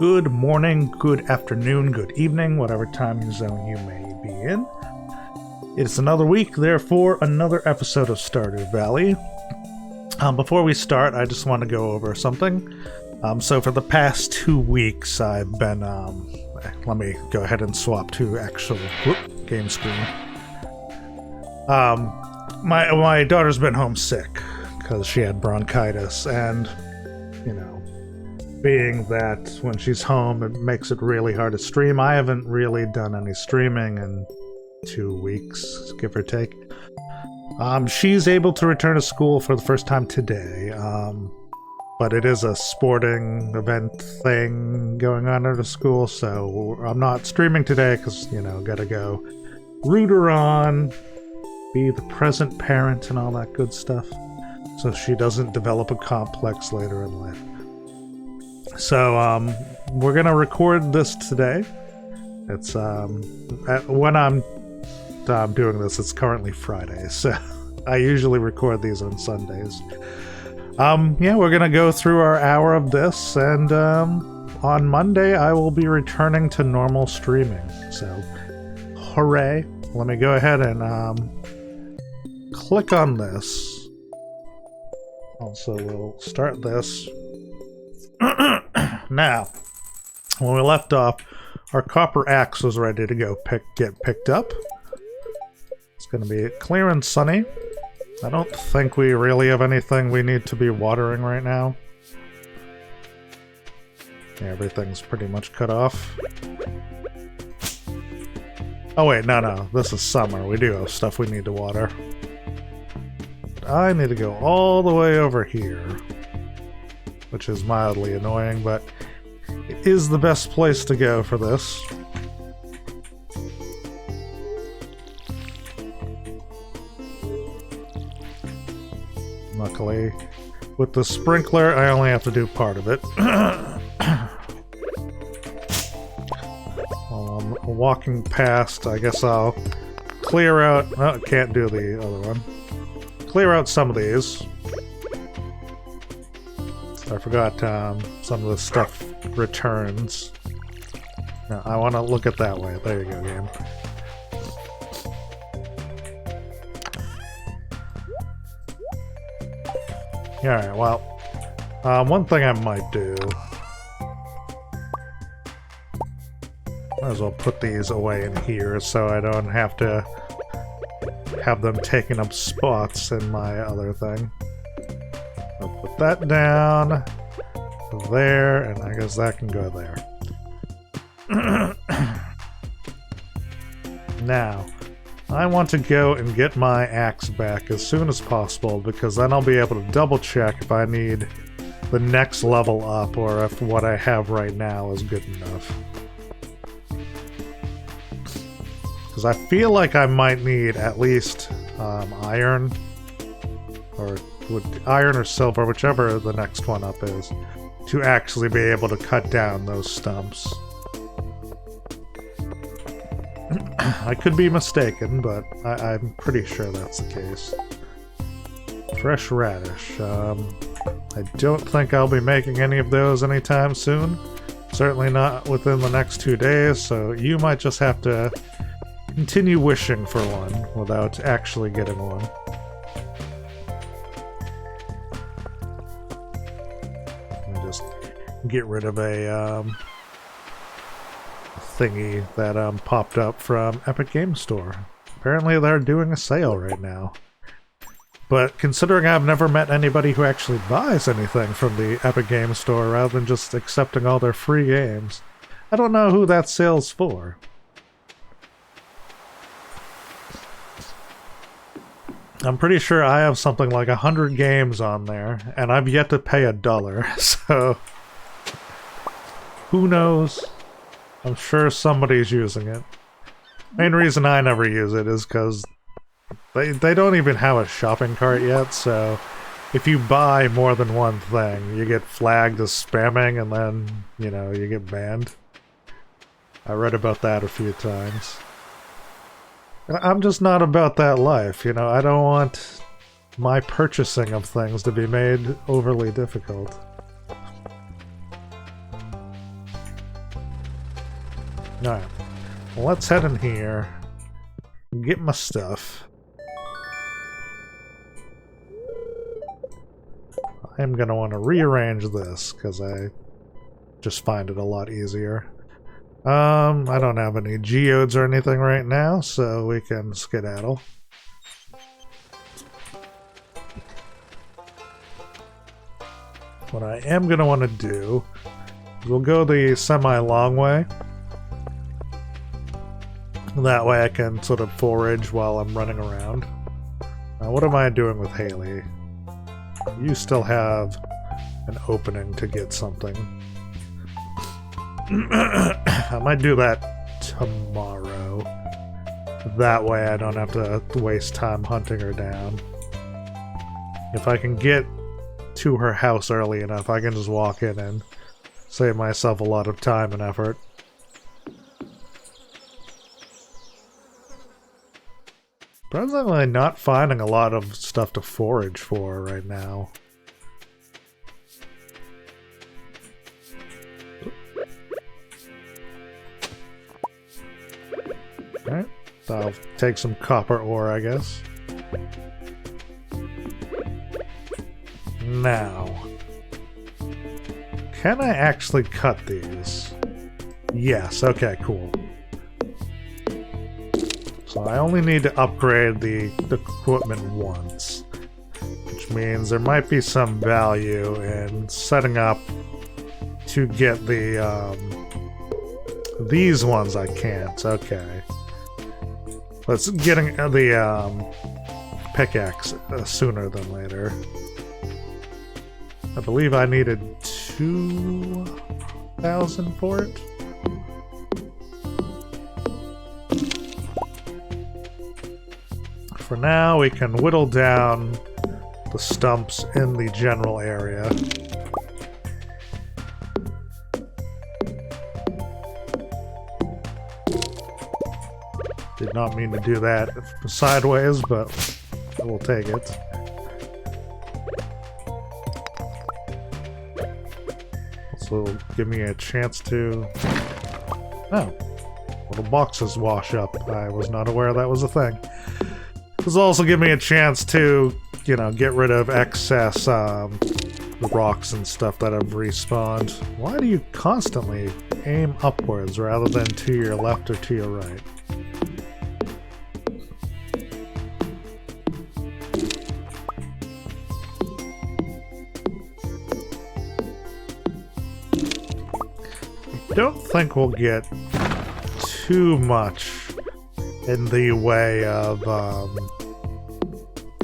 Good morning, good afternoon, good evening, whatever time zone you may be in. It's another week, therefore another episode of Stardew Valley. Before we start, I just want to go over something. So for the past 2 weeks, I've been, let me go ahead and swap to actual game screen. My daughter's been home sick because she had bronchitis, and, you know, being that when she's home, it makes it really hard to stream. I haven't really done any streaming in 2 weeks, give or take. She's able to return to school for the first time today, but it is a sporting event thing going on at the school, so I'm not streaming today because, you know, gotta go root her on, be the present parent and all that good stuff, so she doesn't develop a complex later in life. So, we're gonna record this today. It's, when I'm doing this, it's currently Friday, so I usually record these on Sundays. Yeah, we're gonna go through our hour of this, and, on Monday I will be returning to normal streaming, so hooray. Let me go ahead and, click on this. Also, we'll start this. Now, when we left off, our copper axe was ready to go get picked up. It's going to be clear and sunny. I don't think we really have anything we need to be watering right now. Yeah, everything's pretty much cut off. Oh wait, no, this is summer. We do have stuff we need to water. I need to go all the way over here, which is mildly annoying, but it is the best place to go for this. Luckily, with the sprinkler, I only have to do part of it. While I'm walking past, I guess I'll clear out... Oh, can't do the other one. Clear out some of these. I forgot some of the stuff returns. No, I want to look at that way. There you go, game. Alright, well, one thing I might do... Might as well put these away in here so I don't have to have them taking up spots in my other thing. I'll put that down there, and I guess that can go there. Now, I want to go and get my axe back as soon as possible, because then I'll be able to double check if I need the next level up or if what I have right now is good enough. Because I feel like I might need at least iron, or iron or silver, whichever the next one up is, to actually be able to cut down those stumps. I could be mistaken, but I'm pretty sure that's the case. Fresh radish. I don't think I'll be making any of those anytime soon. Certainly not within the next 2 days, so you might just have to continue wishing for one without actually getting one. Just get rid of a thingy that popped up from Epic Game Store. Apparently they're doing a sale right now. But considering I've never met anybody who actually buys anything from the Epic Game Store rather than just accepting all their free games, I don't know who that sale's for. I'm pretty sure I have something like 100 games on there, and I've yet to pay $1, so who knows? I'm sure somebody's using it. Main reason I never use it is because they don't even have a shopping cart yet, so if you buy more than one thing, you get flagged as spamming, and then, you know, you get banned. I read about that a few times. I'm just not about that life, you know. I don't want my purchasing of things to be made overly difficult. Alright. Well, let's head in here. Get my stuff. I'm gonna want to rearrange this, because I just find it a lot easier. I don't have any geodes or anything right now, so we can skedaddle. What I am gonna want to do is we'll go the semi-long way. That way I can sort of forage while I'm running around. Now, what am I doing with Hailey? You still have an opening to get something. I might do that tomorrow. That way I don't have to waste time hunting her down. If I can get to her house early enough, I can just walk in and save myself a lot of time and effort. Presently not finding a lot of stuff to forage for right now. Alright, I'll take some copper ore, I guess. Now, can I actually cut these? Yes, okay, cool. So I only need to upgrade the equipment once, which means there might be some value in setting up to get the, these ones I can't, okay. Let's getting the, pickaxe sooner than later. I believe I needed 2,000 for it. For now, we can whittle down the stumps in the general area. Did not mean to do that sideways, but we'll take it. Also, give me a chance to... Oh. Little boxes wash up. I was not aware that was a thing. This will also give me a chance to, you know, get rid of excess rocks and stuff that have respawned. Why do you constantly aim upwards rather than to your left or to your right? I don't think we'll get too much in the way of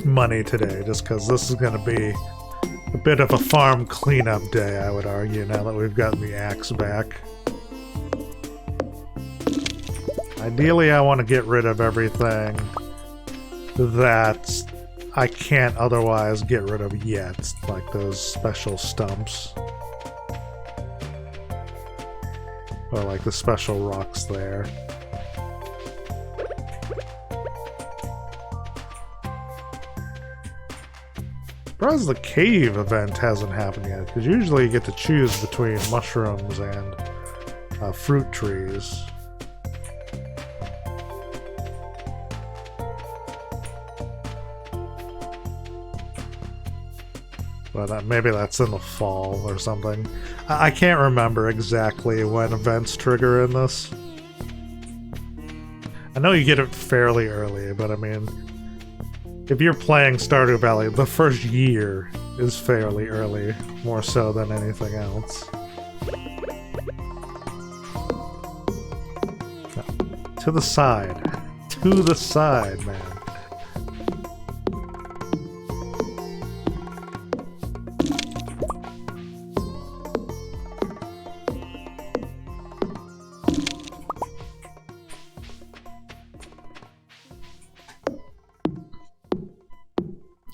money today, just because this is going to be a bit of a farm cleanup day, I would argue, now that we've gotten the axe back. Ideally, I want to get rid of everything that I can't otherwise get rid of yet, like those special stumps. Or like the special rocks there. Surprised the cave event hasn't happened yet, because usually you get to choose between mushrooms and fruit trees. But maybe that's in the fall or something. I can't remember exactly when events trigger in this. I know you get it fairly early, but I mean... If you're playing Stardew Valley, the first year is fairly early, more so than anything else. No. To the side. To the side, man.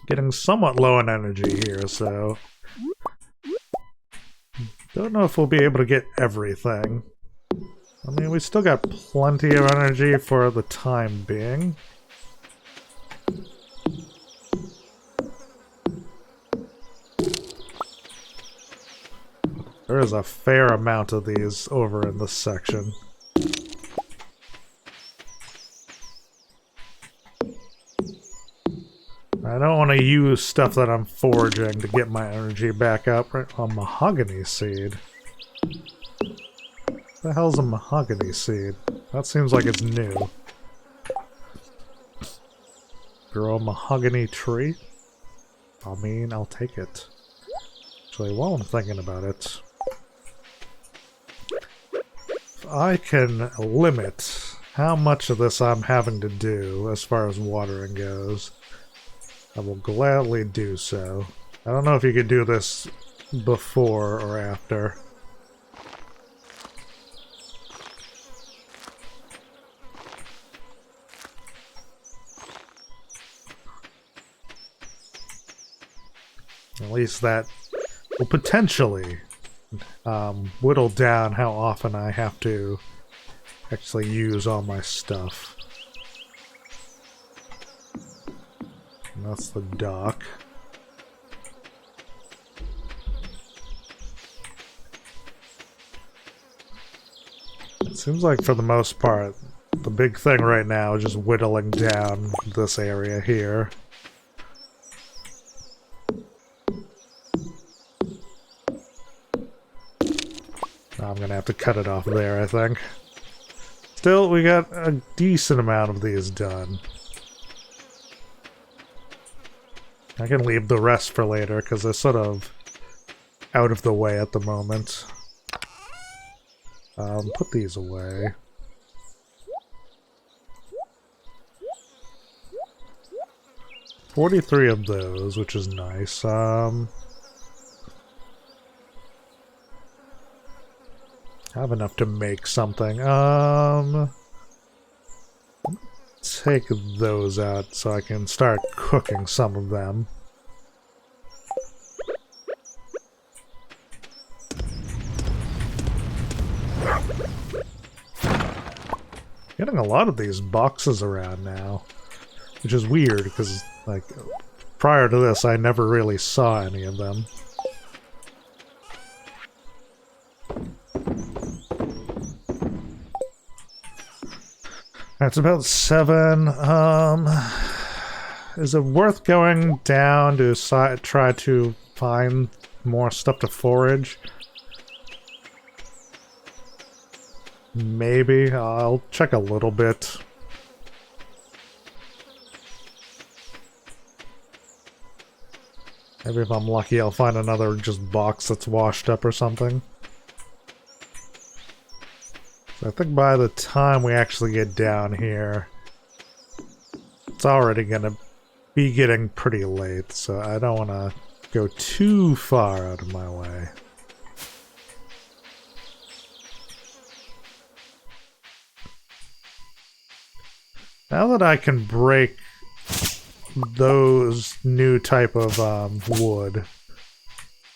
Getting somewhat low in energy here, so... Don't know if we'll be able to get everything. I mean, we still got plenty of energy for the time being. There is a fair amount of these over in this section. I don't want to use stuff that I'm foraging to get my energy back up. Right? A mahogany seed. What the hell's a mahogany seed? That seems like it's new. Grow a mahogany tree? I mean, I'll take it. Actually, while I'm thinking about it, if I can limit how much of this I'm having to do as far as watering goes, I will gladly do so. I don't know if you could do this before or after. At least that will potentially whittle down how often I have to actually use all my stuff. And that's the dock. It seems like for the most part, the big thing right now is just whittling down this area here. I'm gonna have to cut it off there, I think. Still, we got a decent amount of these done. I can leave the rest for later, because they're sort of out of the way at the moment. Put these away. $43 of those, which is nice. I have enough to make something. Take those out so I can start cooking some of them. Getting a lot of these boxes around now, which is weird because, like, prior to this, I never really saw any of them. It's about 7. Is it worth going down to try to find more stuff to forage? Maybe. I'll check a little bit. Maybe if I'm lucky, I'll find another just box that's washed up or something. I think by the time we actually get down here, it's already gonna be getting pretty late, so I don't want to go too far out of my way. Now that I can break those new type of wood,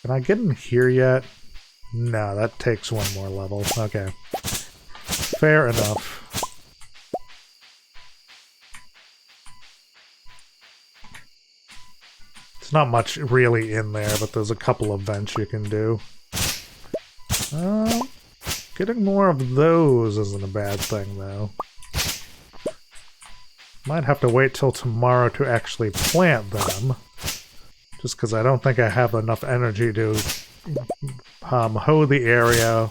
can I get in here yet? No, that takes one more level. Okay. Fair enough. It's not much really in there, but there's a couple of vents you can do. Getting more of those isn't a bad thing, though. Might have to wait till tomorrow to actually plant them. Just because I don't think I have enough energy to hoe the area,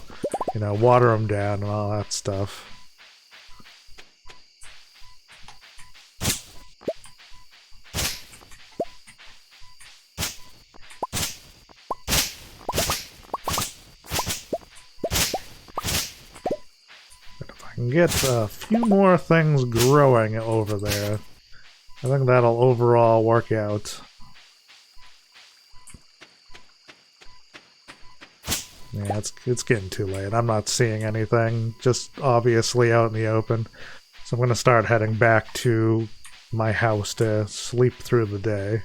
you know, water them down and all that stuff. But if I can get a few more things growing over there, I think that'll overall work out. Yeah, it's getting too late. I'm not seeing anything, just obviously out in the open. So I'm going to start heading back to my house to sleep through the day.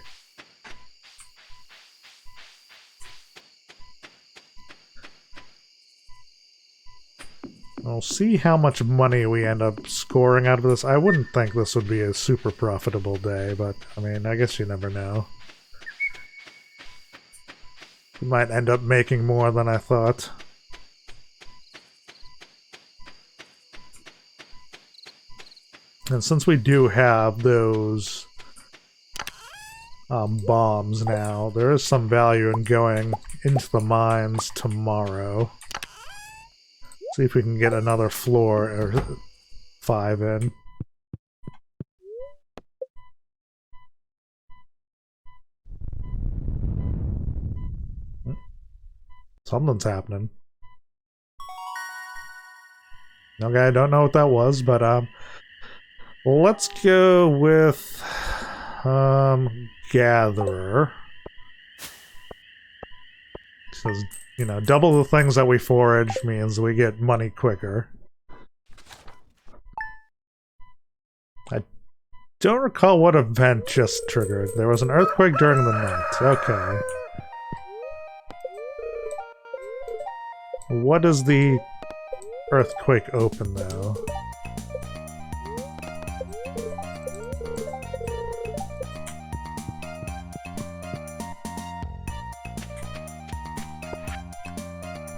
We'll see how much money we end up scoring out of this. I wouldn't think this would be a super profitable day, but I mean, I guess you never know. We might end up making more than I thought. And since we do have those bombs now. There is some value in going into the mines tomorrow. See if we can get another floor or 5 in. Something's happening. Okay, I don't know what that was, but let's go with Gatherer. Says, you know, double the things that we forage means we get money quicker. I don't recall what event just triggered. There was an earthquake during the night. Okay. What is the earthquake open, though?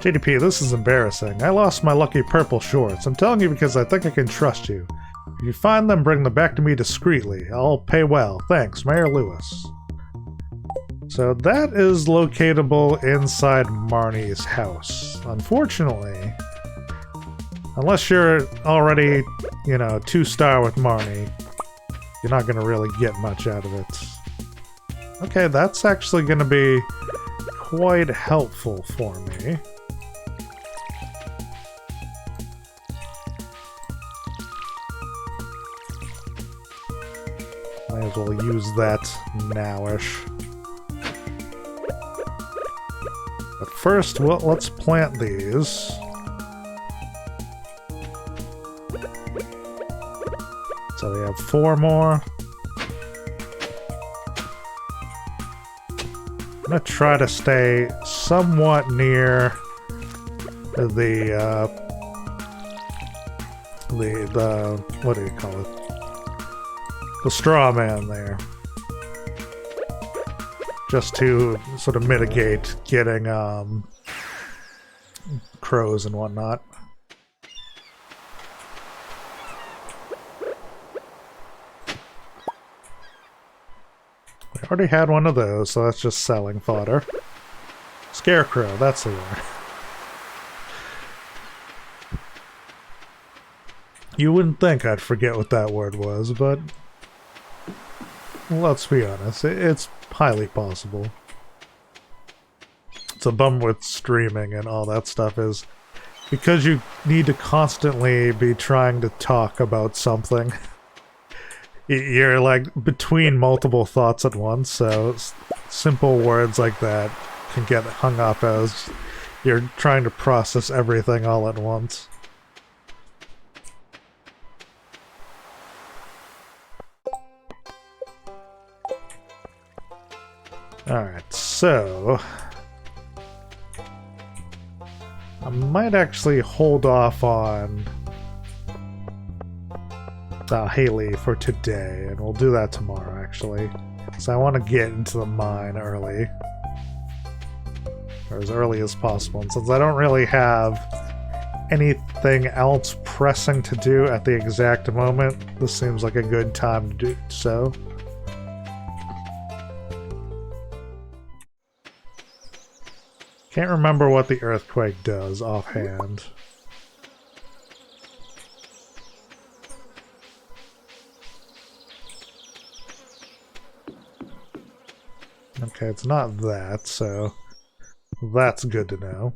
JDP, this is embarrassing. I lost my lucky purple shorts. I'm telling you because I think I can trust you. If you find them, bring them back to me discreetly. I'll pay well. Thanks, Mayor Lewis. So that is locatable inside Marnie's house. Unfortunately, unless you're already, you know, 2-star with Marnie, you're not going to really get much out of it. Okay, that's actually going to be quite helpful for me. Might as well use that nowish. But first, well, let's plant these. So we have 4 more. I'm gonna try to stay somewhat near the what do you call it? The straw man there. Just to sort of mitigate getting crows and whatnot. We already had one of those, so that's just selling fodder. Scarecrow, that's the one. You wouldn't think I'd forget what that word was, but let's be honest, it's highly possible. It's a bummer with streaming and all that stuff is because you need to constantly be trying to talk about something. You're like between multiple thoughts at once, so simple words like that can get hung up as you're trying to process everything all at once. Alright, so I might actually hold off on Hailey for today, and we'll do that tomorrow, actually. So I want to get into the mine early. Or as early as possible. And since I don't really have anything else pressing to do at the exact moment, this seems like a good time to do so. Can't remember what the earthquake does offhand. Okay, it's not that, so that's good to know.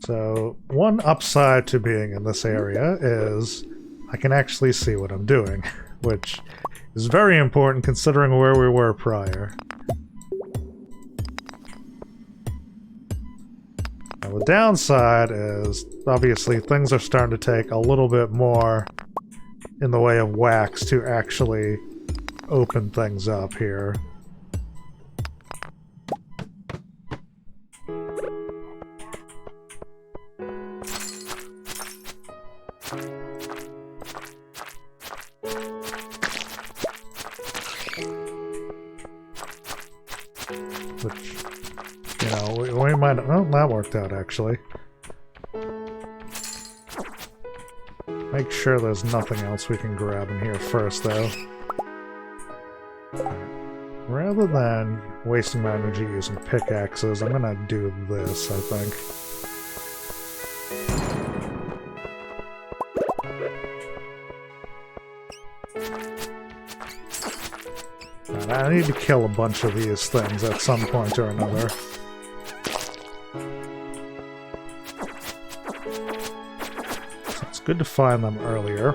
So, one upside to being in this area is I can actually see what I'm doing, which is very important considering where we were prior. Now, the downside is, obviously, things are starting to take a little bit more in the way of wax to actually open things up here. mind. Oh, that worked out, actually. Make sure there's nothing else we can grab in here first, though. Rather than wasting my energy using pickaxes, I'm gonna do this, I think. And I need to kill a bunch of these things at some point or another. So it's good to find them earlier.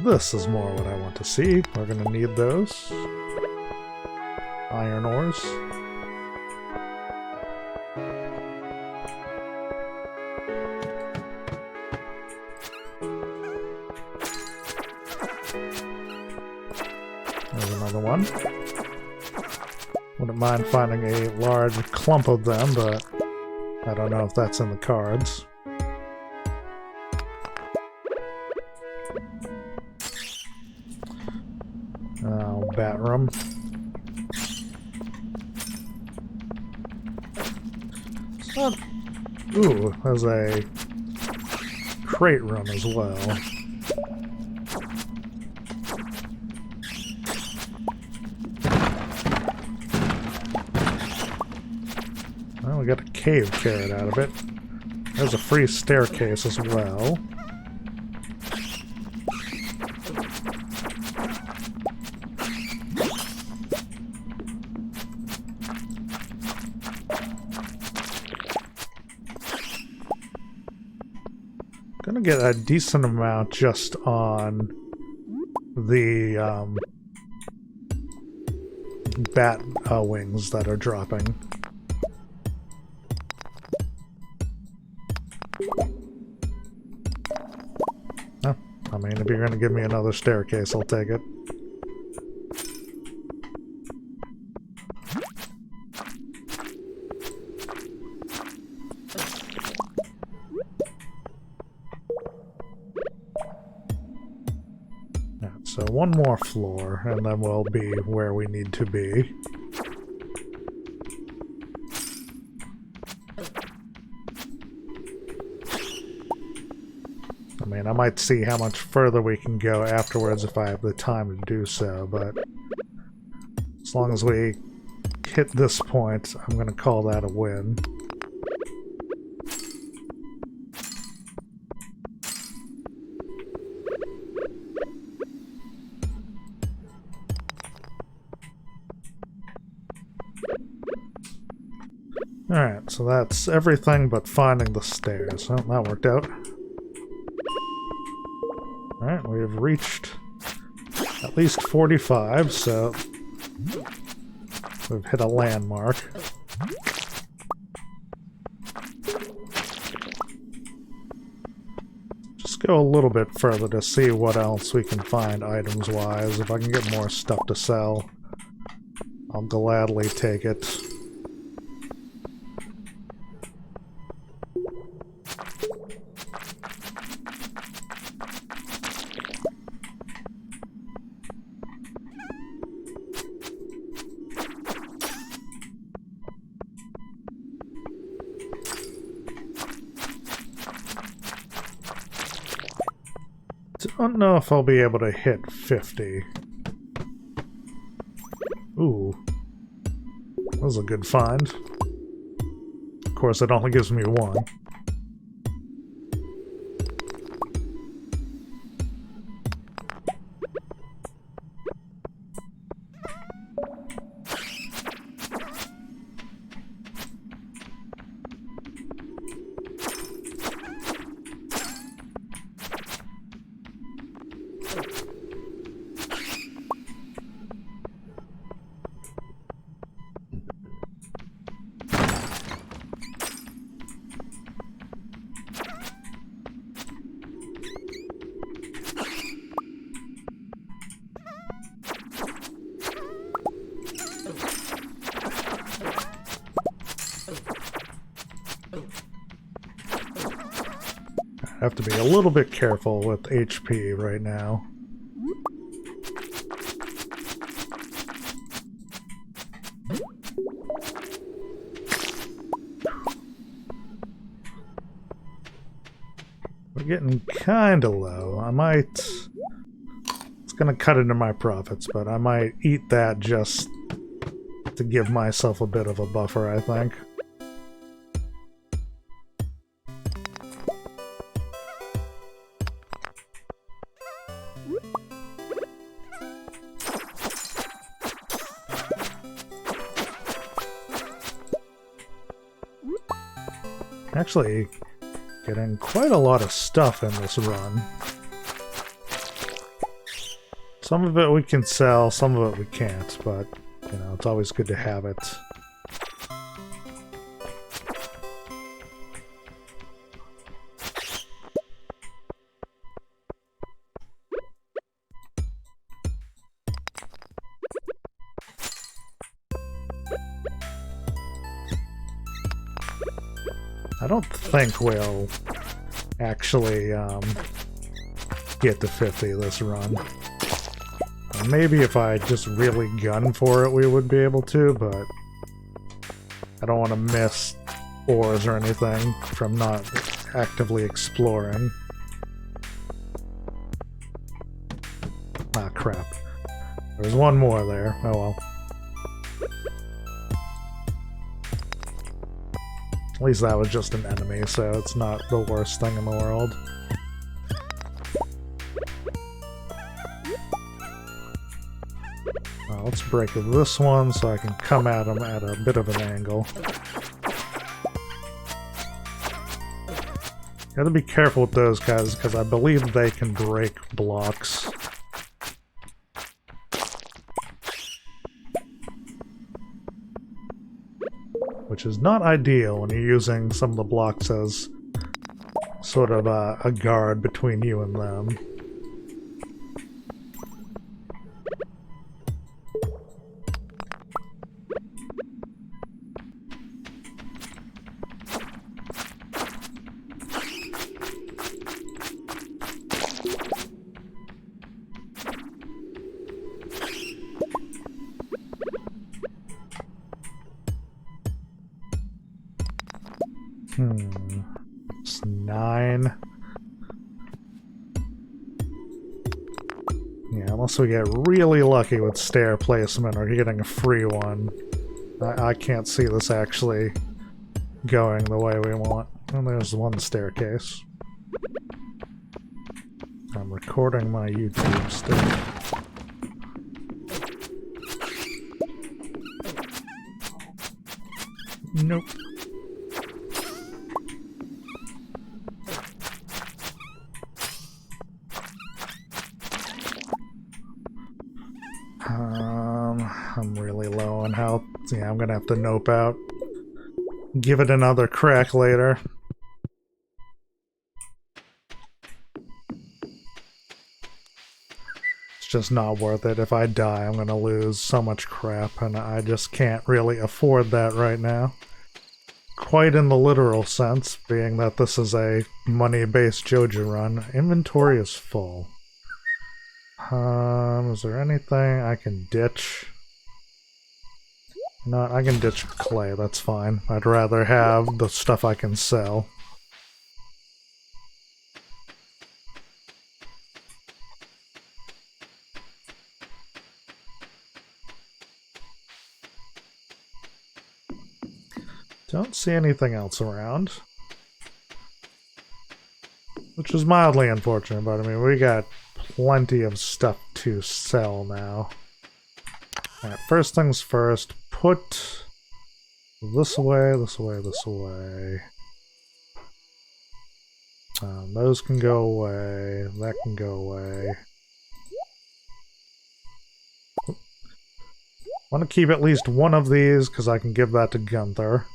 This is more what I want to see. We're going to need those. Iron ores. There's another one. Wouldn't mind finding a large clump of them, but I don't know if that's in the cards. Bat room. Ooh, there's a crate room as well. Well, we got a cave carrot out of it. There's a free staircase as well. Gonna get a decent amount just on the bat wings that are dropping. Oh, I mean, if you're gonna give me another staircase, I'll take it. So one more floor, and then we'll be where we need to be. I mean, I might see how much further we can go afterwards if I have the time to do so, but as long as we hit this point, I'm going to call that a win. Alright, so that's everything but finding the stairs. Well, that worked out. Alright, we've reached at least 45, so we've hit a landmark. Just go a little bit further to see what else we can find items-wise. If I can get more stuff to sell, I'll gladly take it. Don't know if I'll be able to hit 50. Ooh. That was a good find. Of course, it only gives me one. I have to be a little bit careful with HP right now. We're getting kinda low. I might... It's gonna cut into my profits, but I might eat that just to give myself a bit of a buffer, I think. Actually, getting quite a lot of stuff in this run. Some of it we can sell, some of it we can't, but, you know, it's always good to have it. I don't think we'll actually get to 50 this run. Maybe if I just really gun for it we would be able to, but I don't want to miss ores or anything from not actively exploring. Ah, crap. There's one more there. Oh well. At least that was just an enemy, so it's not the worst thing in the world. Let's break this one so I can come at him at a bit of an angle. Gotta be careful with those guys, because I believe they can break blocks. Which is not ideal when you're using some of the blocks as sort of a guard between you and them. It's 9. Yeah, unless we get really lucky with stair placement or getting a free one. I can't see this actually going the way we want. And there's one staircase. I'm recording my YouTube still. Nope. I'm really low on health. Yeah, I'm gonna have to nope out. Give it another crack later. It's just not worth it. If I die, I'm gonna lose so much crap, and I just can't really afford that right now. Quite in the literal sense, being that this is a money-based JoJo run. Inventory is full. Is there anything I can ditch? No, I can ditch clay, that's fine. I'd rather have the stuff I can sell. Don't see anything else around. Which is mildly unfortunate, but I mean, we got plenty of stuff to sell now. Alright, first things first, put this away, this away, this away. Those can go away, that can go away. I want to keep at least one of these, because I can give that to Gunther.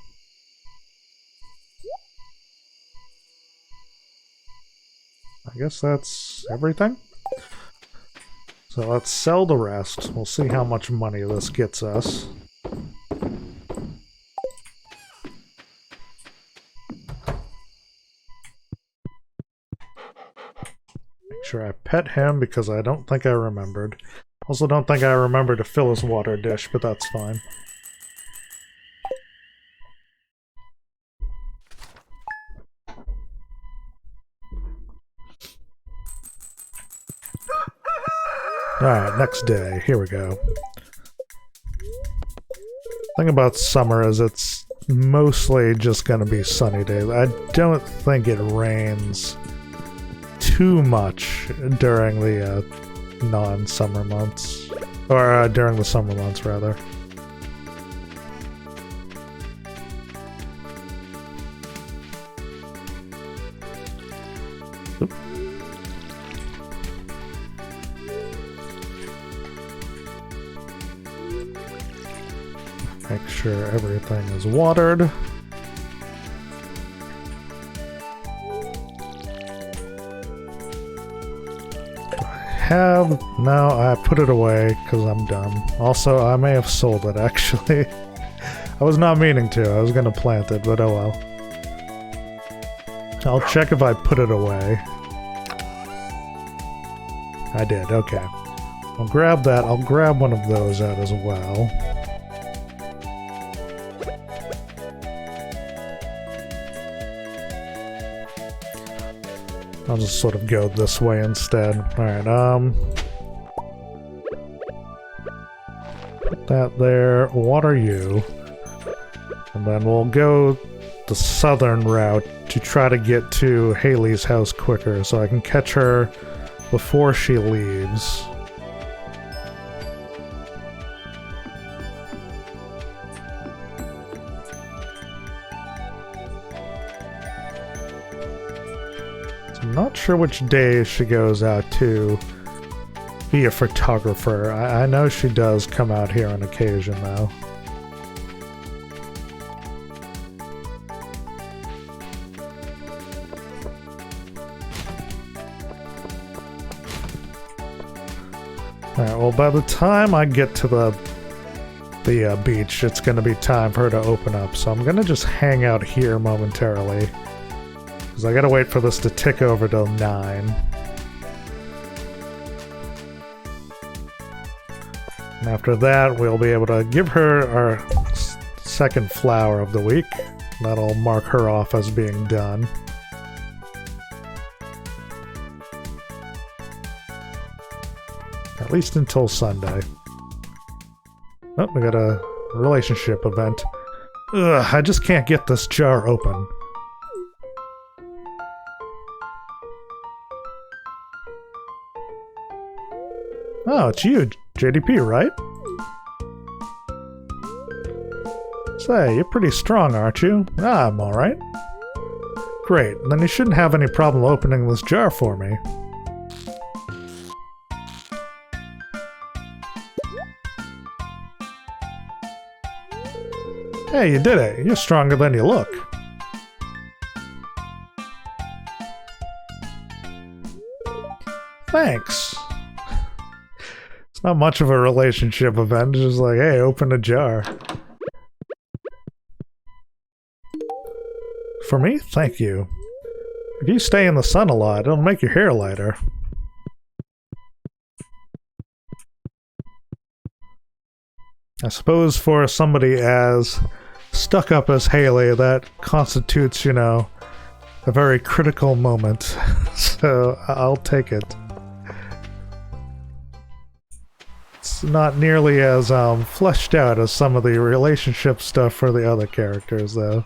I guess that's everything. So let's sell the rest. We'll see how much money this gets us. Make sure I pet him because I don't think I remembered. Also don't think I remember to fill his water dish, but that's fine. Alright, next day. Here we go. Thing about summer is it's mostly just going to be sunny days. I don't think it rains too much during the non-summer months. Or during the summer months, rather. Oop. Make sure everything is watered. No, I put it away because I'm dumb. Also, I may have sold it, actually. I was not meaning to. I was going to plant it, but oh well. I'll check if I put it away. I did, okay. I'll grab that. I'll grab one of those out as well. I'll just sort of go this way instead. Alright, put that there, water you. And then we'll go the southern route to try to get to Hailey's house quicker so I can catch her before she leaves. I'm not sure which day she goes out to be a photographer. I know she does come out here on occasion, though. Alright, well, by the time I get to the beach, it's going to be time for her to open up, so I'm going to just hang out here momentarily. Because I gotta wait for this to tick over till 9. And after that, we'll be able to give her our second flower of the week. That'll mark her off as being done. At least until Sunday. Oh, we got a relationship event. Ugh, I just can't get this jar open. Oh, it's you, JDP, right? Say, you're pretty strong, aren't you? Ah, I'm alright. Great, then you shouldn't have any problem opening this jar for me. Hey, you did it. You're stronger than you look. Thanks. It's not much of a relationship event, it's just like, hey, open a jar. For me? Thank you. If you stay in the sun a lot, it'll make your hair lighter. I suppose for somebody as stuck up as Hailey, that constitutes, you know, a very critical moment. So I'll take it. It's not nearly as fleshed out as some of the relationship stuff for the other characters, though.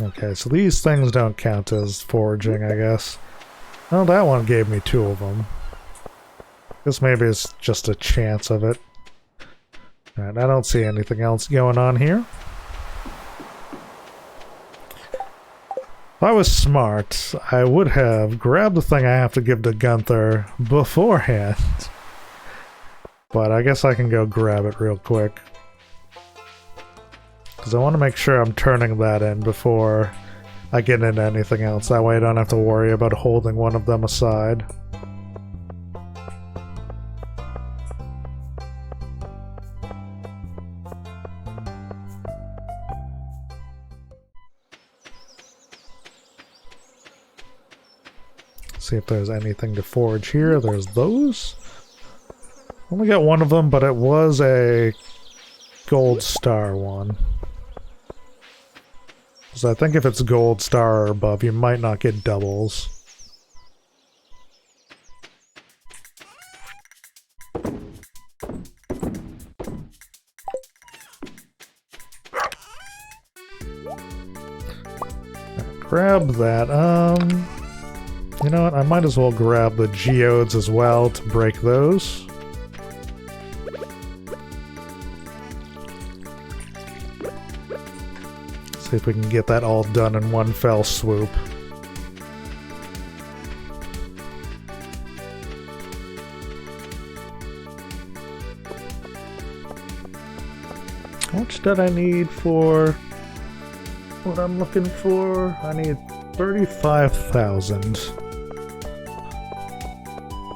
Okay, so these things don't count as foraging, I guess. Well, that one gave me 2 of them. Guess maybe it's just a chance of it. Alright, I don't see anything else going on here. If I was smart, I would have grabbed the thing I have to give to Gunther beforehand. But I guess I can go grab it real quick. Because I want to make sure I'm turning that in before I get into anything else. That way I don't have to worry about holding one of them aside. See if there's anything to forage here. There's those. Only got one of them, but it was a gold star one. Because I think if it's gold star or above, you might not get doubles. Grab that. You know what? I might as well grab the geodes as well to break those. See if we can get that all done in one fell swoop. How much did I need for what I'm looking for? I need 35,000.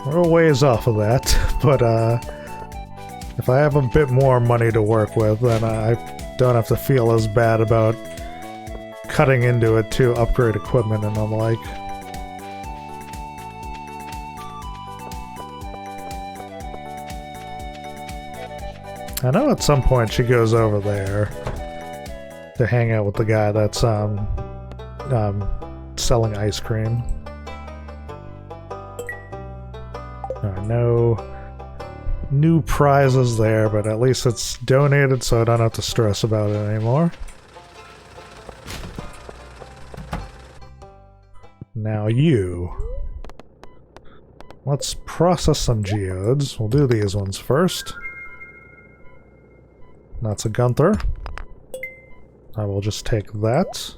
We're a ways off of that, but if I have a bit more money to work with, then I don't have to feel as bad about cutting into it to upgrade equipment and the like. I know at some point she goes over there to hang out with the guy that's selling ice cream. No new prizes there, but at least it's donated, so I don't have to stress about it anymore. Now you. Let's process some geodes. We'll do these ones first. That's a Gunther. I will just take that.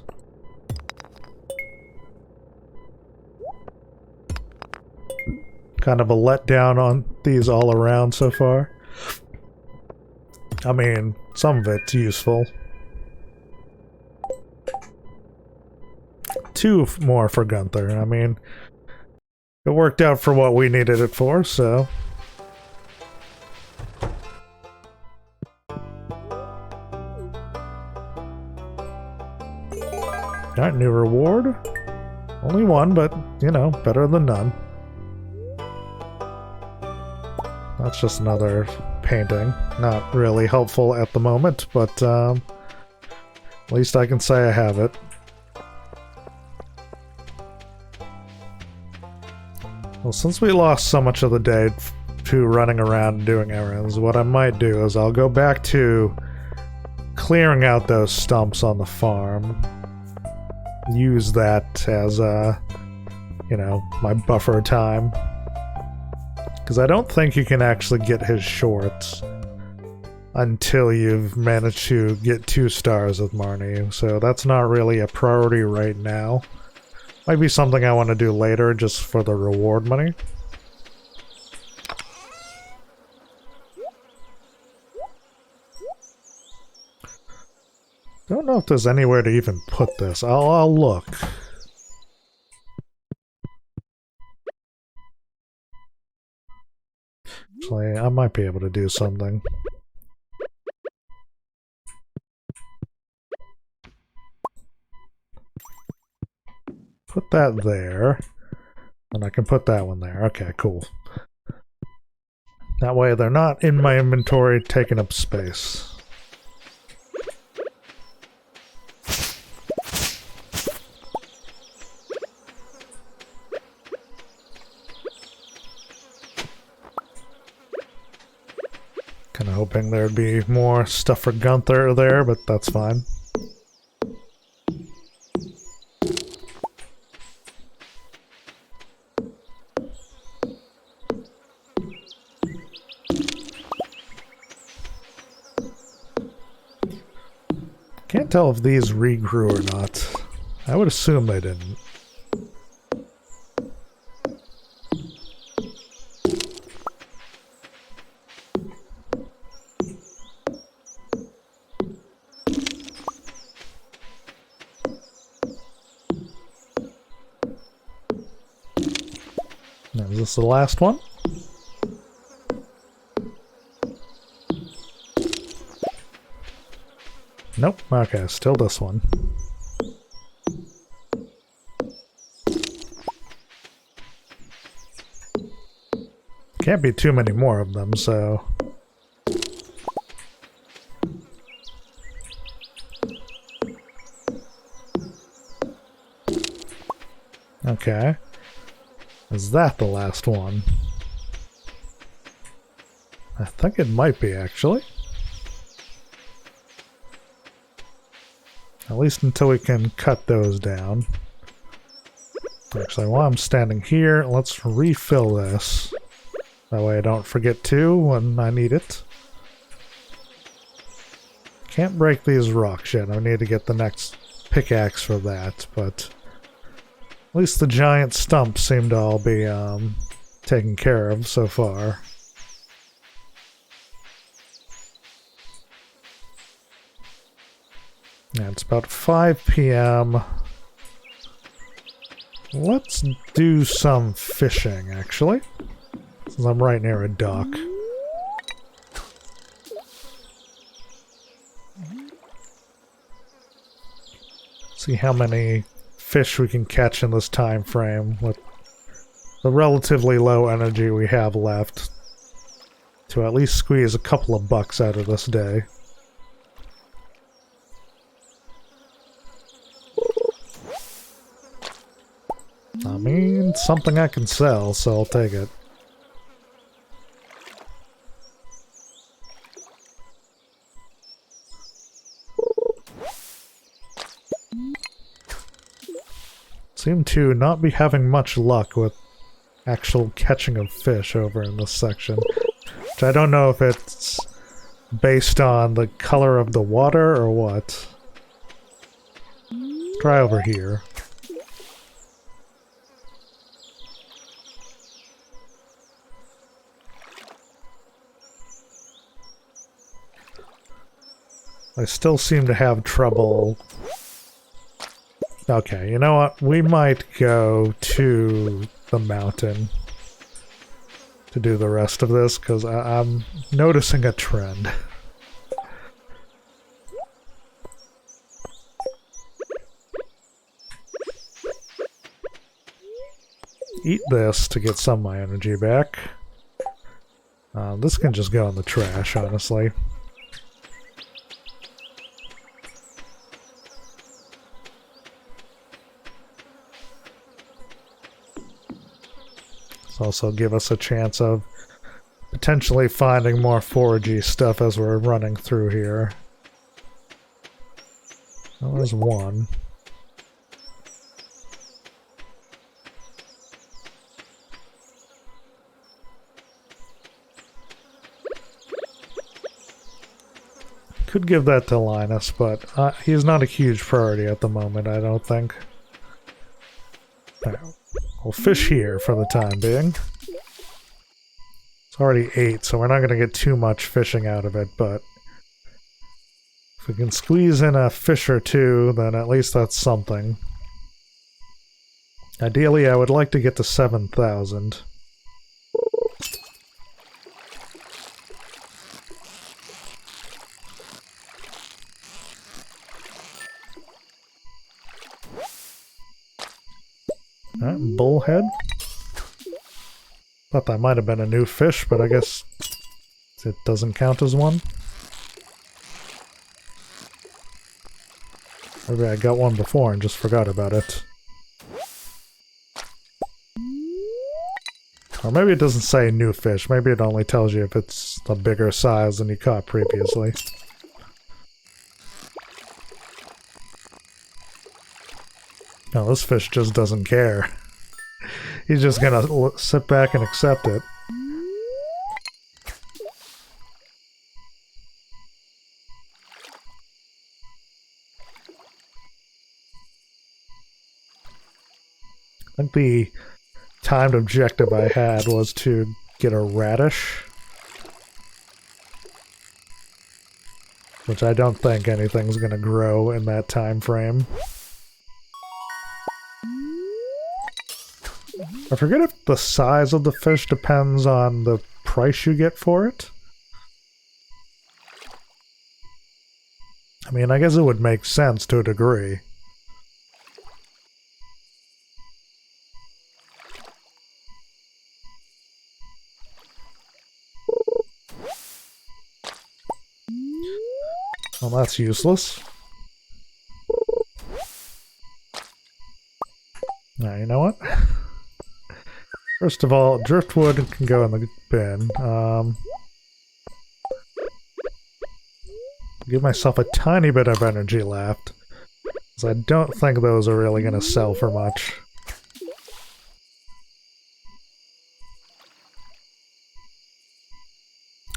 Kind of a letdown on these all around so far. I mean, some of it's useful. 2 more for Gunther. I mean, it worked out for what we needed it for, so... Alright, new reward. Only 1, but, you know, better than none. That's just another painting. Not really helpful at the moment, but at least I can say I have it. Well, since we lost so much of the day to running around and doing errands, what I might do is I'll go back to clearing out those stumps on the farm. Use that as, you know, my buffer time. Because I don't think you can actually get his shorts until you've managed to get 2 stars with Marnie, so that's not really a priority right now. Might be something I want to do later just for the reward money. Don't know if there's anywhere to even put this. I'll look. Actually, I might be able to do something. Put that there. And I can put that one there. Okay, cool. That way they're not in my inventory taking up space. Kinda hoping there'd be more stuff for Gunther there, but that's fine. Can't tell if these regrew or not. I would assume they didn't. Now, is this the last one? Nope. Okay, still this one. Can't be too many more of them, so... Okay. Is that the last one? I think it might be, actually. At least until we can cut those down. Actually, while I'm standing here, let's refill this. That way I don't forget to when I need it. Can't break these rocks yet. I need to get the next pickaxe for that, but at least the giant stumps seem to all be taken care of so far. Yeah, it's about 5 p.m. Let's do some fishing, actually, since I'm right near a dock. See how many fish we can catch in this time frame with the relatively low energy we have left to at least squeeze a couple of bucks out of this day. I mean, something I can sell, so I'll take it. Seem to not be having much luck with actual catching of fish over in this section. Which I don't know if it's based on the color of the water or what. Try over here. I still seem to have trouble. Okay, you know what? We might go to the mountain to do the rest of this, because I'm noticing a trend. Eat this to get some of my energy back. This can just go in the trash, honestly. Also give us a chance of potentially finding more foragey stuff as we're running through here. Well, there's one. Could give that to Linus, but he's not a huge priority at the moment, I don't think. We'll fish here for the time being. It's already 8, so we're not going to get too much fishing out of it, but if we can squeeze in a fish or two, then at least that's something. Ideally, I would like to get to 7,000. Alright, bullhead. Thought that might have been a new fish, but I guess it doesn't count as one. Maybe I got one before and just forgot about it. Or maybe it doesn't say new fish. Maybe it only tells you if it's a bigger size than you caught previously. No, this fish just doesn't care. He's just gonna sit back and accept it. I think the timed objective I had was to get a radish. Which I don't think anything's gonna grow in that time frame. I forget if the size of the fish depends on the price you get for it. I mean, I guess it would make sense to a degree. Well, that's useless. Now, you know what? First of all, driftwood can go in the bin. Give myself a tiny bit of energy left, because I don't think those are really going to sell for much.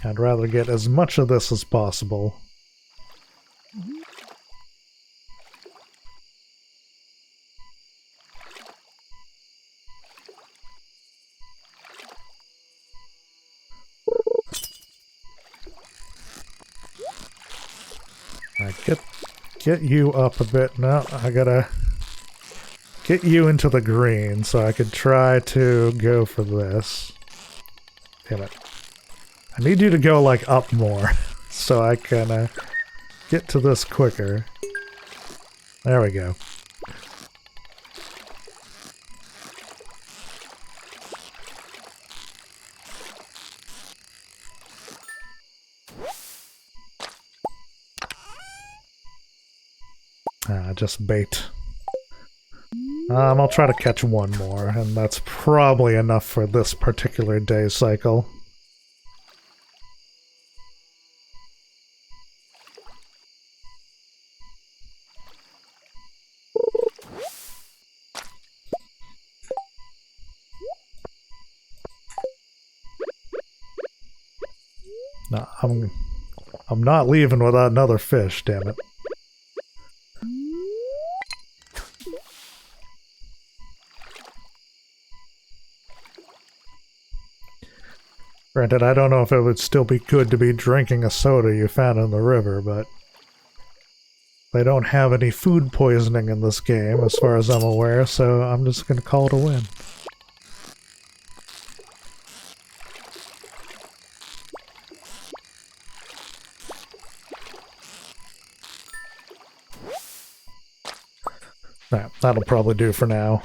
I'd rather get as much of this as possible. Get you up a bit. No, I gotta get you into the green so I could try to go for this. Damn it. I need you to go, like, up more so I can get to this quicker. There we go. Just bait. I'll try to catch one more, and that's probably enough for this particular day cycle. No, I'm not leaving without another fish, damn it. Granted, I don't know if it would still be good to be drinking a soda you found in the river, but they don't have any food poisoning in this game, as far as I'm aware, so I'm just going to call it a win. Nah, that'll probably do for now.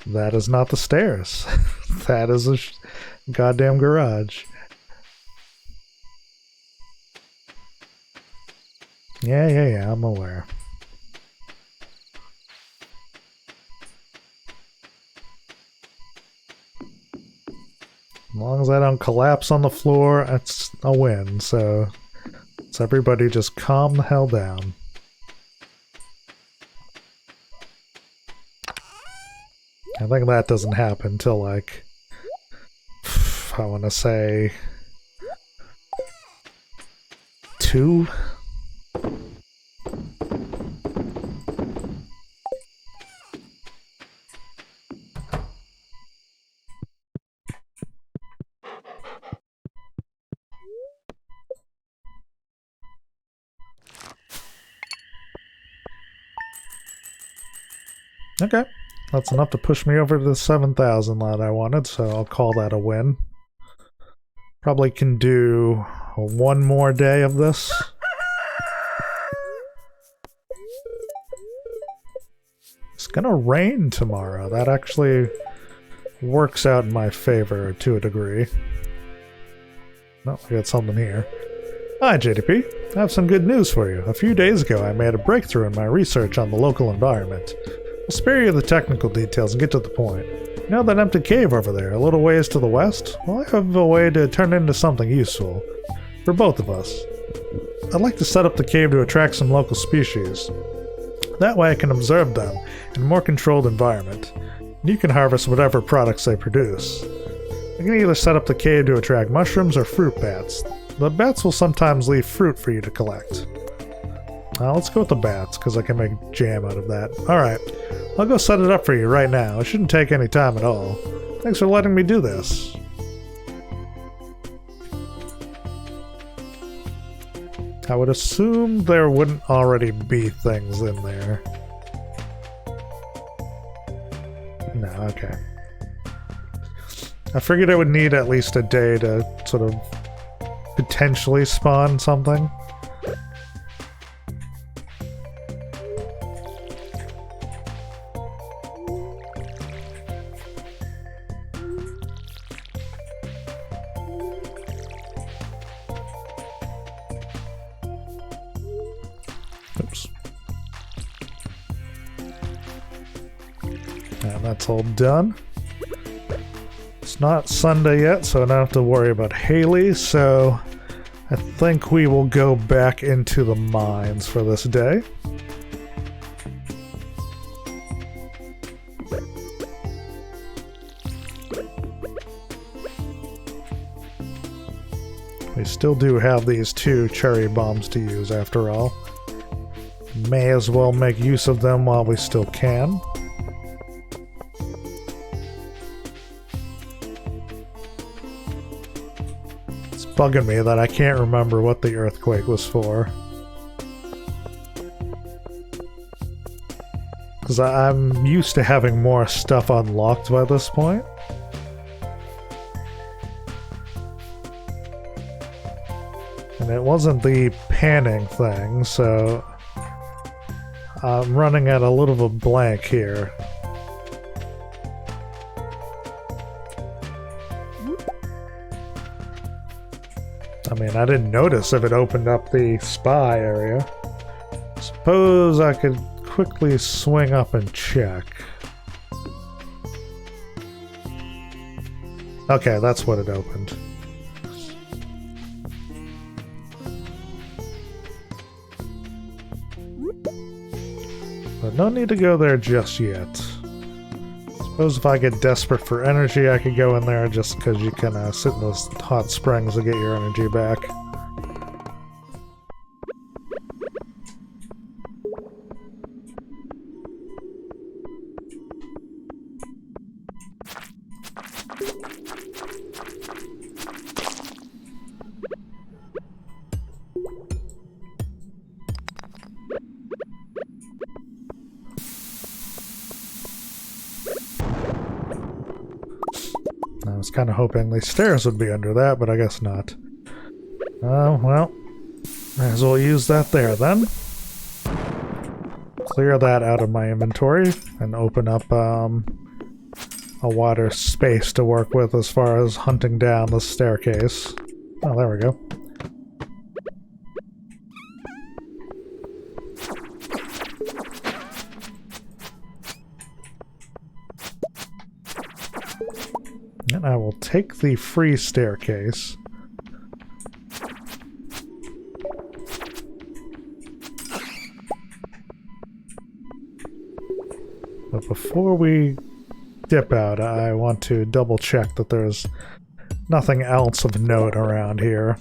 That is not the stairs. That is a goddamn garage. Yeah, I'm aware. As long as I don't collapse on the floor, it's a win, so let's everybody just calm the hell down. I think that doesn't happen till, like, I want to say 2? Okay. That's enough to push me over to the 7,000 that I wanted, so I'll call that a win. Probably can do one more day of this. It's gonna rain tomorrow. That actually works out in my favor to a degree. Oh, I got something here. Hi, JDP. I have some good news for you. A few days ago, I made a breakthrough in my research on the local environment. I'll spare you the technical details and get to the point. You know that empty cave over there, a little ways to the west? Well, I have a way to turn it into something useful. For both of us. I'd like to set up the cave to attract some local species. That way I can observe them in a more controlled environment. And you can harvest whatever products they produce. I can either set up the cave to attract mushrooms or fruit bats. The bats will sometimes leave fruit for you to collect. Let's go with the bats, because I can make jam out of that. Alright, I'll go set it up for you right now. It shouldn't take any time at all. Thanks for letting me do this. I would assume there wouldn't already be things in there. No, okay. I figured I would need at least a day to sort of potentially spawn something. Oops. that's all done. It's not Sunday yet, so I don't have to worry about Hailey, so I think we will go back into the mines for this day. We still do have these 2 cherry bombs to use after all. May as well make use of them while we still can. It's bugging me that I can't remember what the earthquake was for. Because I'm used to having more stuff unlocked by this point. And it wasn't the panning thing, so I'm running at a little of a blank here. I mean, I didn't notice if it opened up the spy area. Suppose I could quickly swing up and check. Okay, that's what it opened. But no need to go there just yet. Suppose if I get desperate for energy, I could go in there just because you can sit in those hot springs to get your energy back. I was kind of hoping the stairs would be under that, but I guess not. Oh, well. Might as well use that there, then. Clear that out of my inventory and open up a wider space to work with as far as hunting down the staircase. Oh, there we go. And I will take the free staircase. But before we dip out, I want to double check that there's nothing else of note around here.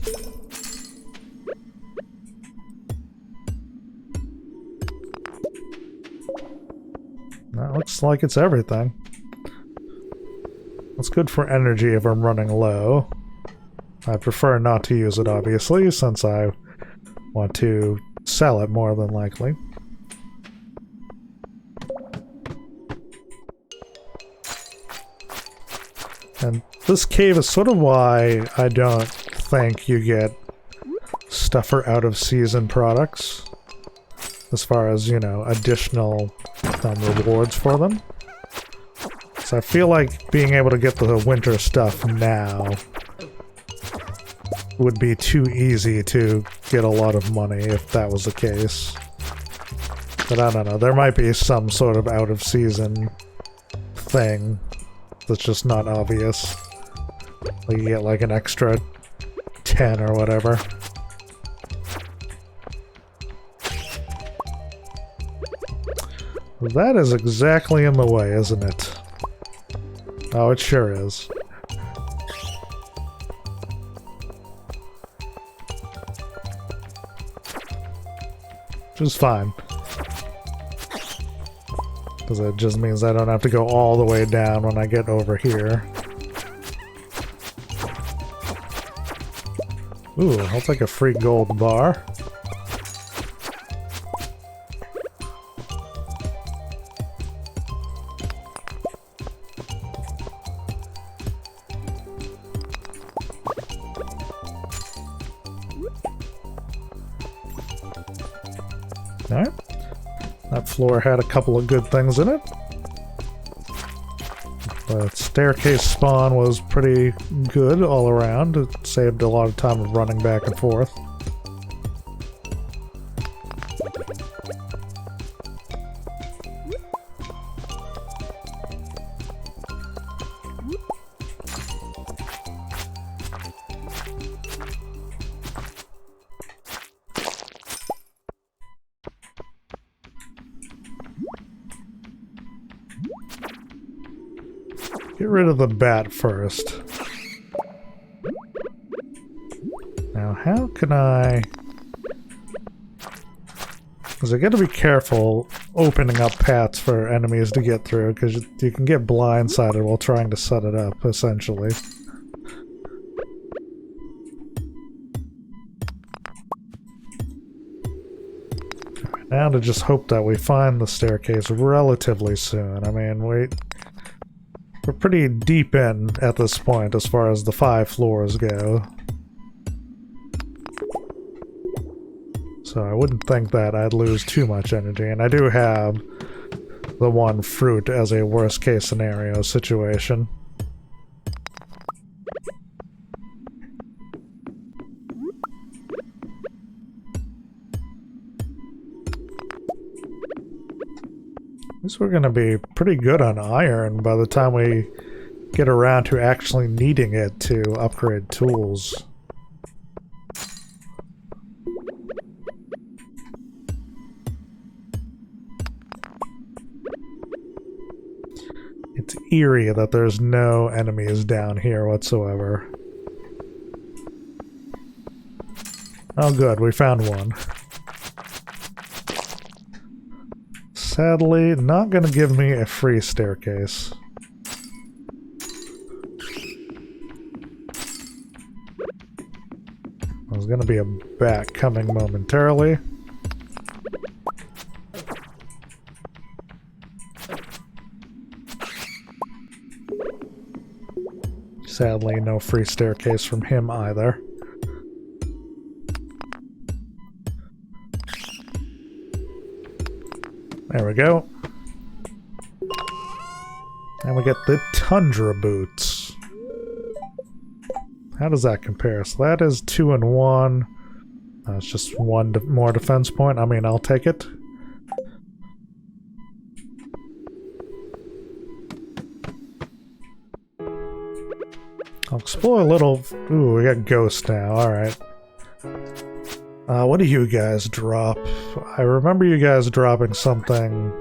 That looks like it's everything. It's good for energy if I'm running low. I prefer not to use it, obviously, since I want to sell it more than likely. And this cave is sort of why I don't think you get stuff for out-of-season products, as far as, you know, additional rewards for them. So I feel like being able to get the winter stuff now would be too easy to get a lot of money if that was the case. But I don't know, there might be some sort of out-of-season thing that's just not obvious. Like you get like an extra 10 or whatever. That is exactly in the way, isn't it? Oh, it sure is. Which is fine. Because it just means I don't have to go all the way down when I get over here. Ooh, I'll take a free gold bar. Alright. That floor had a couple of good things in it. The staircase spawn was pretty good all around. It saved a lot of time of running back and forth. Get rid of the bat first. Now, how can I... Because I gotta be careful opening up paths for enemies to get through, because you can get blindsided while trying to set it up, essentially. Right, now to just hope that we find the staircase relatively soon. I mean, we're pretty deep in at this point as far as the 5 floors go. So I wouldn't think that I'd lose too much energy, and I do have the 1 fruit as a worst-case scenario situation. At least we're going to be pretty good on iron by the time we get around to actually needing it to upgrade tools. It's eerie that there's no enemies down here whatsoever. Oh good, we found one. Sadly, not gonna give me a free staircase. There's gonna be a bat coming momentarily. Sadly, no free staircase from him either. There we go. And we get the Tundra Boots. How does that compare? So that is 2 and 1. It's just 1 more defense point. I mean, I'll take it. I'll explore a little... Ooh, we got Ghost now. Alright. What do you guys drop? I remember you guys dropping something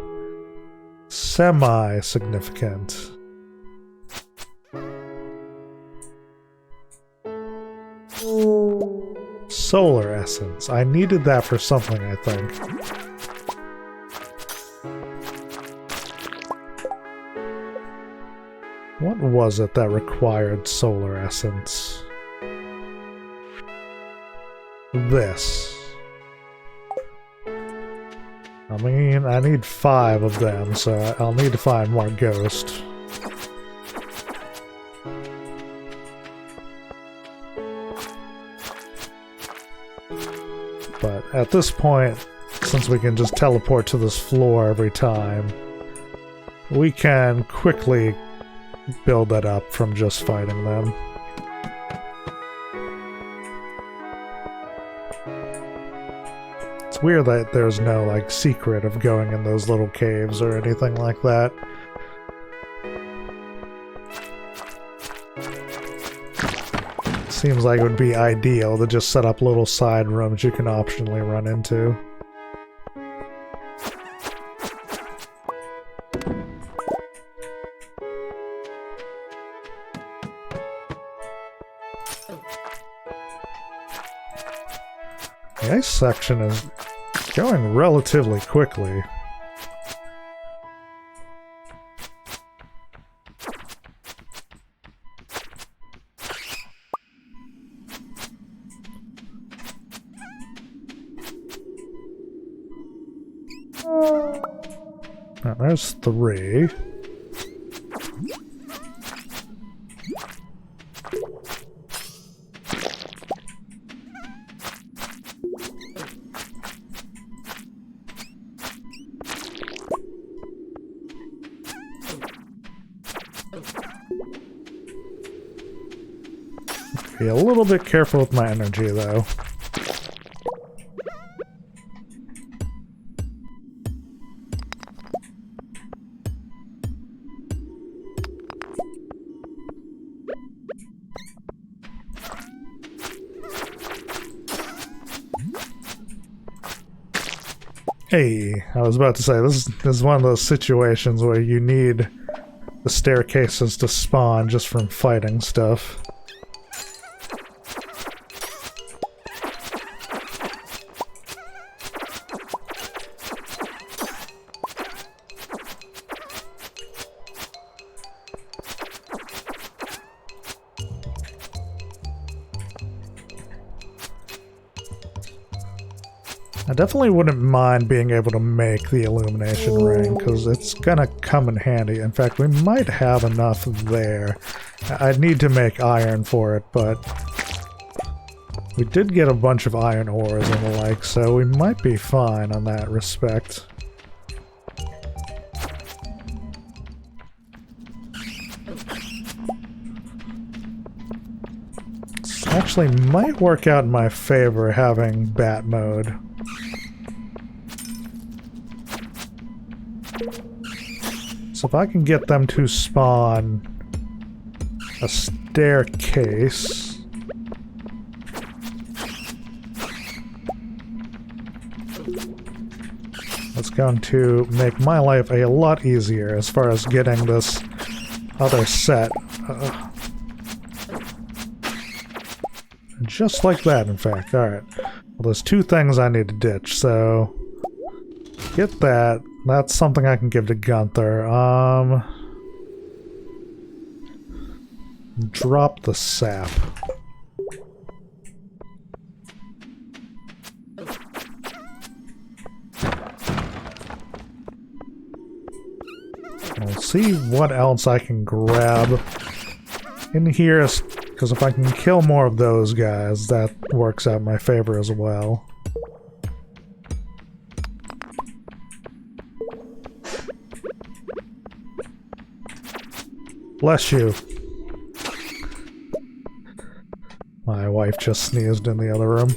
semi-significant. Solar Essence. I needed that for something, I think. What was it that required Solar Essence? This. I mean, I need 5 of them, so I'll need to find more Ghost. But at this point, since we can just teleport to this floor every time, we can quickly build that up from just fighting them. It's weird that there's no, like, secret of going in those little caves or anything like that. Seems like it would be ideal to just set up little side rooms you can optionally run into. The ice section is going relatively quickly. Now, there's 3. Be a little bit careful with my energy, though. Hey, I was about to say, this is one of those situations where you need the staircases to spawn just from fighting stuff. I definitely wouldn't mind being able to make the illumination ring, because it's gonna come in handy. In fact, we might have enough there. I'd need to make iron for it, but we did get a bunch of iron ores and the like, so we might be fine on that respect. This actually might work out in my favor having bat mode. So if I can get them to spawn a staircase, that's going to make my life a lot easier as far as getting this other set. Just like that, in fact. Alright. Well, there's two things I need to ditch, so get that. That's something I can give to Gunther. Drop the sap. We'll see what else I can grab in here, because if I can kill more of those guys, that works out in my favor as well. Bless you. My wife just sneezed in the other room.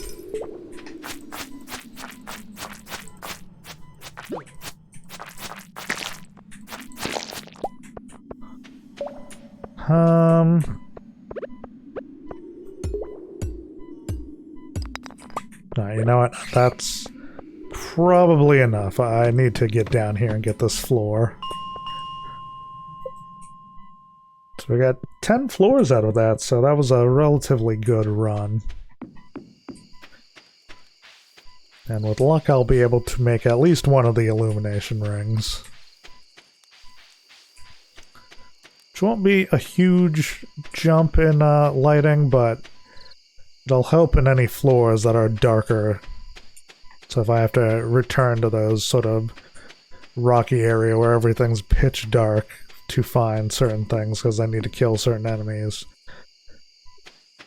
You know what? That's probably enough. I need to get down here and get this floor. So we got 10 floors out of that, so that was a relatively good run. And with luck, I'll be able to make at least one of the illumination rings. Which won't be a huge jump in lighting, but it'll help in any floors that are darker. So if I have to return to those sort of rocky area where everything's pitch dark to find certain things because I need to kill certain enemies,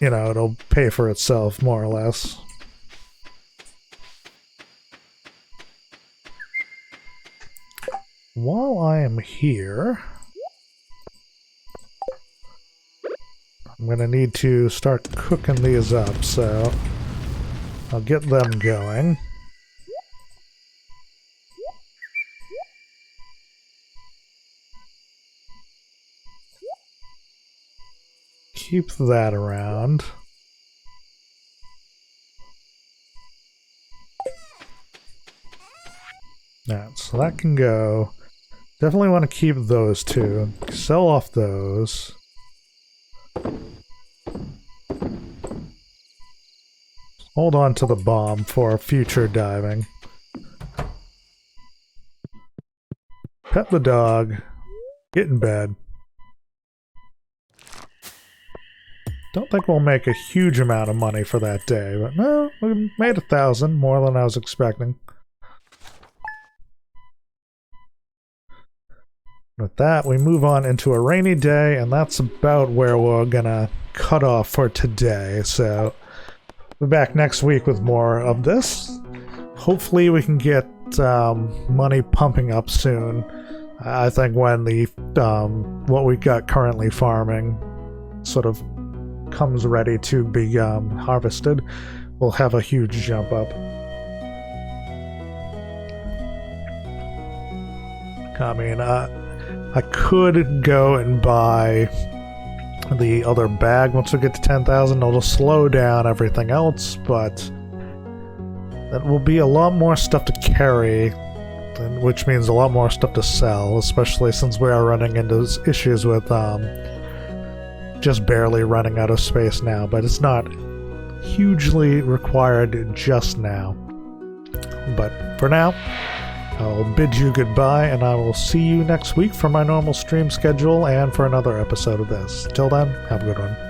you know, it'll pay for itself more or less. While I am here, I'm going to need to start cooking these up, so I'll get them going. Keep that around. Alright, so that can go. Definitely want to keep those two. Sell off those. Hold on to the bomb for future diving. Pet the dog. Get in bed. Don't think we'll make a huge amount of money for that day, but no, we made 1,000, more than I was expecting. With that, we move on into a rainy day, and that's about where we're gonna cut off for today. So we'll be back next week with more of this. Hopefully we can get money pumping up soon. I think when the what we got currently farming sort of comes ready to be harvested, we'll have a huge jump up. I mean, I could go and buy the other bag once we get to 10,000. It'll slow down everything else, but that will be a lot more stuff to carry which means a lot more stuff to sell, especially since we are running into issues with just barely running out of space now, but it's not hugely required just now. But for now, I'll bid you goodbye, and I will see you next week for my normal stream schedule and for another episode of this. Till then, have a good one.